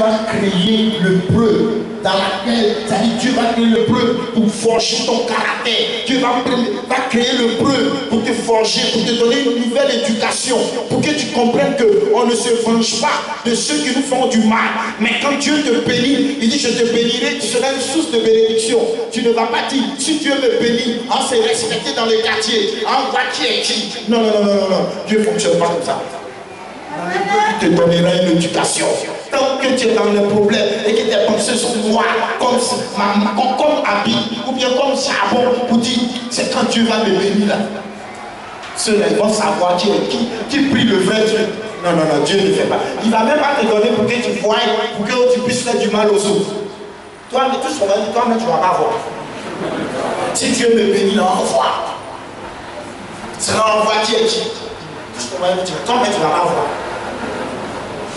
vas créer le preuve dans laquelle, c'est-à-dire Dieu va créer le preuve pour forger ton caractère. Dieu va créer le preuve pour te forger, pour te donner une nouvelle éducation, pour que tu comprennes qu'on ne se venge pas de ceux qui nous font du mal. Mais quand Dieu te bénit, il dit je te bénirai, tu seras une source de bénédiction. Tu ne vas pas dire, si Dieu me bénit, on s'est respecté dans le quartier, on voit qui est qui. Non, non, non, non, non, Dieu ne fonctionne pas comme ça. Il te donnera une éducation. Tant que tu es dans le problème et que tes pensées sont noires, comme habit ou bien comme charbon, pour dire c'est quand Dieu va me bénir là. Ceux-là vont savoir qui prie le vrai Dieu. Non, non, non, Dieu ne fait pas. Il ne va même pas te donner pour que tu voies, pour que tu puisses faire du mal aux autres. Toi, mais tout ce qu'on va dire, toi-même, tu ne vas pas voir. Si Dieu me bénit, là, on voit. Sinon, on voit qui est qui. Tout ce qu'on va dire, toi-même, tu ne vas pas voir.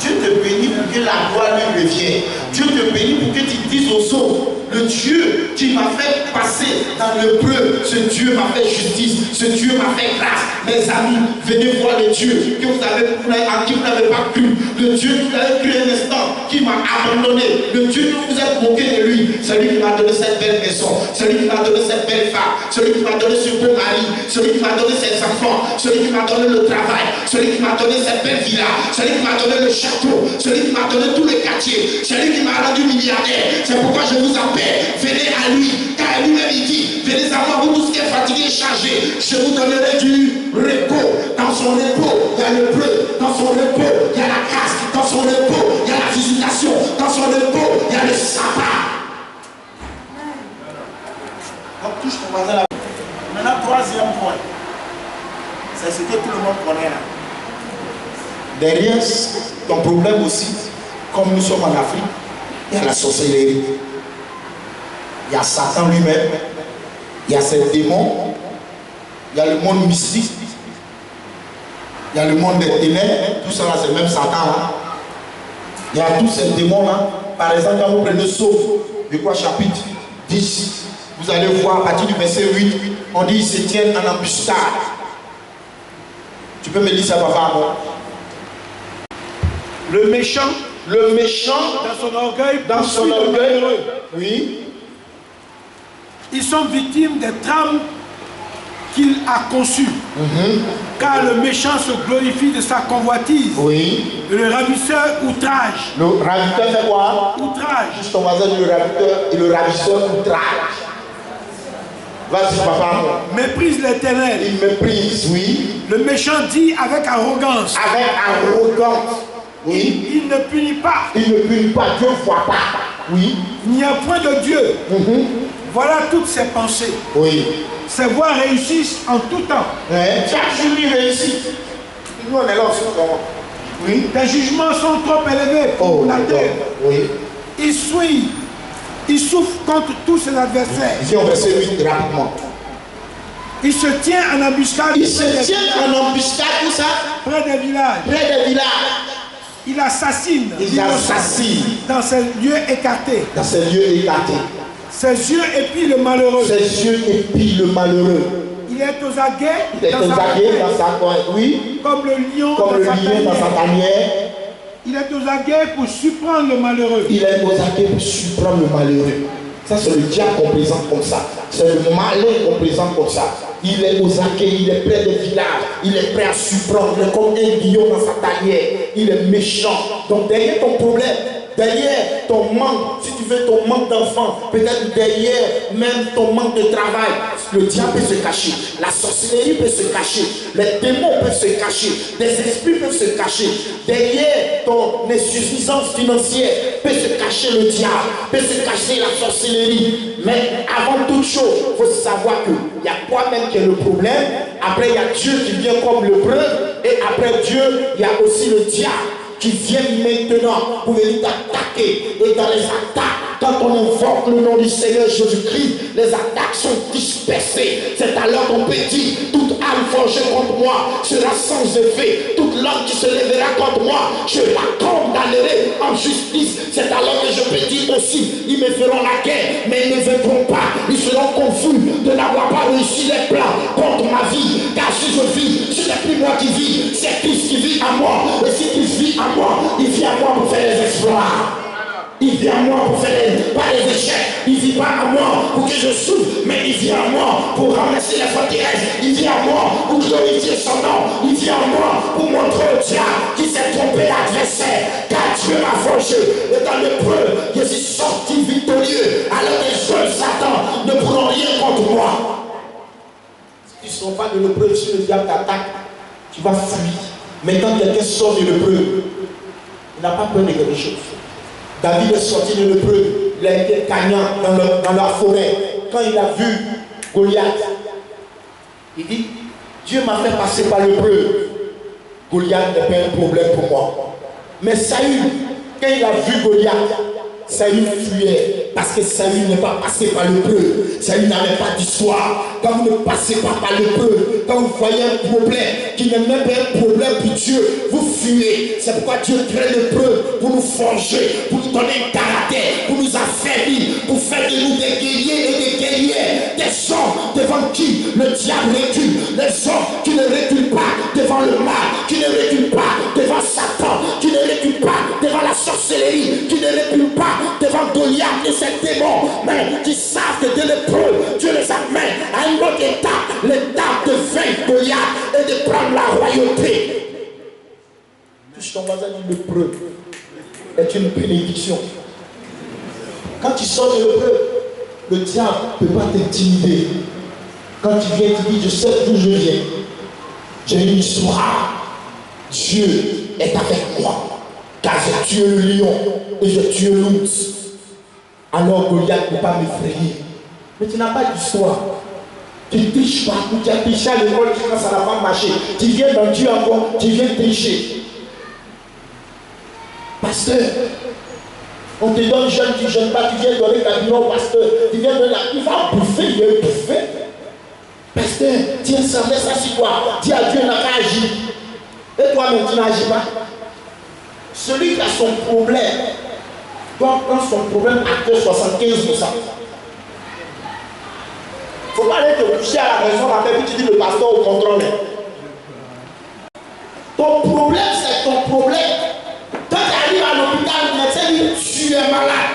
Dieu te bénit pour que la gloire lui revienne. Dieu te bénit pour que tu dises aux autres, le Dieu qui m'a fait passer dans le preuve, ce Dieu m'a fait justice, ce Dieu m'a fait grâce. Mes amis, venez voir le Dieu que en qui vous n'avez pas cru, le Dieu que vous avez cru un instant, qui m'a abandonné, le Dieu que vous êtes moqué de lui, celui qui m'a donné cette belle maison, celui qui m'a donné cette belle femme, celui qui m'a donné ce beau mari, celui qui m'a donné ses enfants, celui qui m'a donné le travail, celui qui m'a donné cette belle villa, celui qui m'a donné le château, celui qui m'a donné tous les quartiers, celui qui m'a rendu milliardaire. C'est pourquoi je vous appelle. Venez à lui, car lui-même il dit, venez à moi, vous tous qui êtes fatigués et chargés, je vous donnerai du repos. Dans son repos, il y a le preuve. Dans son repos, il y a la grâce. Dans son repos, il y a la visitation. Dans son repos, il y a le sabbat. Donc touche ton voisin là. Maintenant, troisième point. C'est ce que tout le monde connaît là. Derrière ton problème aussi, comme nous sommes en Afrique, il y a la sorcellerie. Il y a Satan lui-même, il y a ses démons, il y a le monde mystique, il y a le monde des ténèbres, tout ça là c'est même Satan là. Il y a tous ces démons là. Par exemple, quand vous prenez Sauf, de quoi chapitre 10, vous allez voir à partir du verset 8, on dit ils se tiennent en embuscade. Tu peux me dire ça, papa? Le méchant, dans son orgueil, oui. Ils sont victimes des trames qu'il a conçues. Car le méchant se glorifie de sa convoitise. Oui. Et le ravisseur outrage. Le ravisseur fait quoi? Outrage. Juste ton voisin dit le ravisseur et le ravisseur outrage. Vas-y papa. Méprise l'éternel. Il méprise, oui. Le méchant dit avec arrogance. Avec arrogance. Oui. Il ne punit pas. Il ne punit pas, Dieu ne voit pas. Oui. Il n'y a point de Dieu. Voilà toutes ses pensées. Oui. Ses voies réussissent en tout temps. Chaque jour il réussit. Nous on est là aussi comment? Oui. Tes jugements sont trop élevés pour la terre. Oui. Il suit. Il souffre contre tous ses adversaires. Ici on verset 8 rapidement. Il se tient en embuscade. Il se tient en embuscade, où ça? Près des villages. Près des villages. Il assassine. Il assassine. Dans ces lieux écartés. Dans ces lieux écartés. Ses yeux épient le malheureux. Ses yeux épient le malheureux. Il est aux aguets. Il est aux aguets dans sa coin. Oui. Comme le lion dans sa tanière. Il est aux aguets pour surprendre le malheureux. Il est aux aguets pour surprendre le malheureux. Ça, c'est le diable qu'on présente comme ça. C'est le malin qu'on présente comme ça. Il est aux aguets, il est près des villages. Il est prêt à surprendre. Il est comme un lion dans sa tanière. Il est méchant. Donc, derrière ton problème, derrière ton manque, si tu veux ton manque d'enfant, peut-être derrière même ton manque de travail, le diable peut se cacher, la sorcellerie peut se cacher, les démons peuvent se cacher, des esprits peuvent se cacher, derrière ton insuffisance financière peut se cacher le diable, peut se cacher la sorcellerie. Mais avant toute chose, il faut savoir qu'il y a toi-même qui est le problème, après il y a Dieu qui vient comme le preuve, et après Dieu, il y a aussi le diable qui viennent maintenant pour venir t'attaquer. Et dans les attaques, quand on invoque le nom du Seigneur Jésus-Christ, les attaques sont dispersées. C'est alors qu'on peut dire, toute âme forgée contre moi sera sans effet. Toute langue qui se lèvera contre moi, je la condamnerai en justice. C'est alors que je peux dire aussi, ils me feront la guerre, mais ils ne vaincront pas. Ils seront confus de n'avoir pas réussi les plans contre ma vie. Car si je vis, ce n'est plus moi qui vis, c'est Christ qui vit à moi. Et si Christ vit à moi, il vient à moi pour faire les exploits. Il vient à moi pour faire pas les échecs. Il ne vient pas à moi pour que je souffre, mais il vient à moi pour ramasser la forteresse. Il vient à moi pour glorifier son nom. Il vient à moi pour montrer au diable qui s'est trompé l'adversaire. Car Dieu m'a forgé. Et dans l'épreuve, je suis sorti victorieux. Alors les jeunes Satan ne pourront rien contre moi. Si tu ne sors pas de l'épreuve, si le diable t'attaque, tu vas fuir. Mais quand quelqu'un sort de l'épreuve, il n'a pas peur de quelque chose. David est sorti de l'épreuve, il a été gagnant dans la forêt. Quand il a vu Goliath, il dit, Dieu m'a fait passer par l'épreuve. Goliath n'est pas un problème pour moi. Mais Saül, quand il a vu Goliath, Saül fuyait parce que Saül n'est pas passé par l'épreuve. Saül n'avait pas d'histoire. Quand vous ne passez pas par l'épreuve, quand vous voyez un problème qui n'est même pas un problème pour Dieu, vous fuyez. C'est pourquoi Dieu crée l'épreuve pour nous forger, pour nous donner un caractère, pour nous affaiblir, pour faire de nous des guerriers et des guerrières, des hommes devant qui le diable recule, les hommes qui ne reculent pas devant le mal, qui ne reculent pas devant Satan, qui ne reculent pas devant la sorcellerie, qui ne reculent pas devant Goliath et ses démons, mais qui savent que de l'épreuve, Dieu les amène à une autre étape, l'étape de vaincre Goliath et de prendre la royauté. Touche ton voisin, dit l'épreuve est une bénédiction. Quand tu sors de l'épreuve, le diable ne peut pas t'intimider. Quand tu viens, tu dis, je sais d'où je viens. J'ai une histoire. Dieu est avec moi. Car j'ai tué le lion et j'ai tué l'ours. Alors Goliath ne peut pas m'effrayer. Mais tu n'as pas d'histoire. Tu ne triches pas. Tu as triché à l'école, quand ça n'a pas marché. Tu viens dans Dieu encore, tu viens tricher. Pasteur, on te donne jeune, tu ne jeûnes pas, tu viens donner ta vie au pasteur. Tu viens donner la... Il va bouffer, il va bouffer. Pasteur, tiens ça, mets ça sur toi. Dis à Dieu, n'a pas agi. Et toi-même, tu n'agis pas. Celui qui a son problème doit prendre son problème à 75%. Il ne faut pas aller te coucher à la maison et puis tu dis le pasteur au contrôle. Ton problème, c'est ton problème. Quand tu arrives à l'hôpital, le médecin dit tu es malade.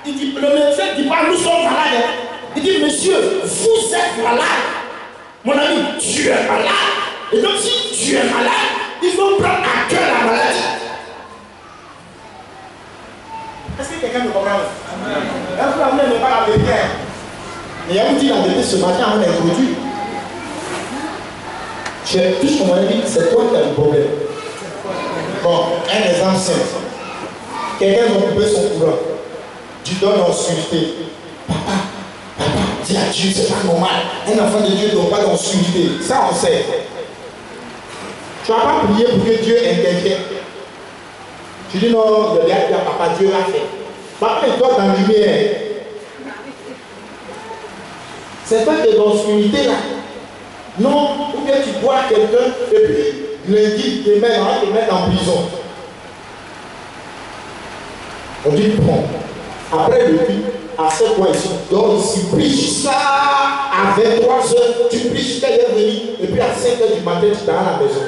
Il dit, le médecin ne dit pas nous sommes malades. Il dit monsieur, vous êtes malade. Mon ami, tu es malade. Et donc si tu es malade, il faut prendre à cœur la maladie. Est-ce que quelqu'un me comprend? Est-ce que vous n'avez pas la vérité? Mais il y a vous dit la vérité ce matin, on a introduit. Tout ce qu'on m'a dit, c'est toi qui as le problème. Bon, un exemple simple. Quelqu'un m'a coupé son courant. Tu donnes l'obscurité. Papa, dis à Dieu, c'est pas normal. Un enfant de Dieu ne doit pas d'obscurité. Ça, on sait. Tu ne vas pas prier pour que Dieu intervienne. Tu dis non, le gars dit à papa, Dieu l'a fait. Papa, il doit dans la lumière. C'est pas de l'obscurité là. Non, ou bien tu bois quelqu'un et puis lundi, te mettre en prison. On dit bon. Après le but, à 7 mois ici, donc ici, prie ça à 23h, tu pries jusqu'à venir, et puis à 5h du matin, tu t'en à la maison.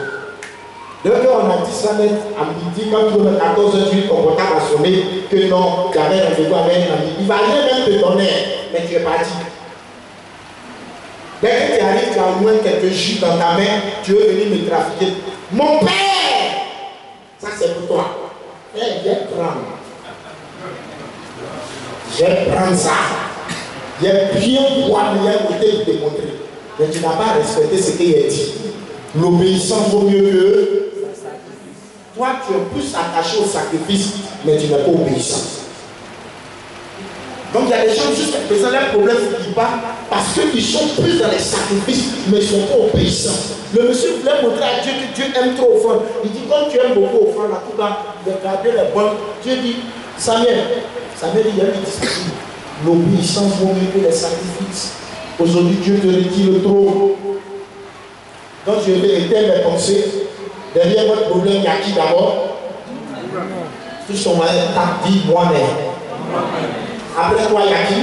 Donc on a dit ça net à midi, quand tu veux 14h, tu dis ton portable a sonné, que non, tu avais un rendez-vous avec un ami. Il va rien même te donner, mais tu es parti. Dès que tu arrives, tu as au moins quelques jus dans ta main, tu veux venir me trafiquer. Mon père! Ça c'est pour toi. Je vais prendre. Je vais prendre ça. J'ai bien droit de l'un côté pour te montrer. Mais tu n'as pas respecté ce qu'il a dit. L'obéissance vaut mieux que... Toi, tu es plus attaché au sacrifice, mais tu n'es pas obéissant. Donc il y a des gens juste qui ont un problème qui partent parce qu'ils sont plus dans les sacrifices, mais ils ne sont pas obéissants. Le monsieur voulait montrer à Dieu que Dieu aime trop offrande. Il dit, comme tu aimes beaucoup offrande, là, tout cas, regarder les bonnes. Dieu dit, Samuel dit, il y a une discipline. L'obéissance vaut mieux que les sacrifices. Aujourd'hui, Dieu te retire trop. Donc je vais éteindre mes pensées. Derrière votre problème, il y a qui d'abord? Tout son moyen, dit moi-même. Après toi, il y a qui?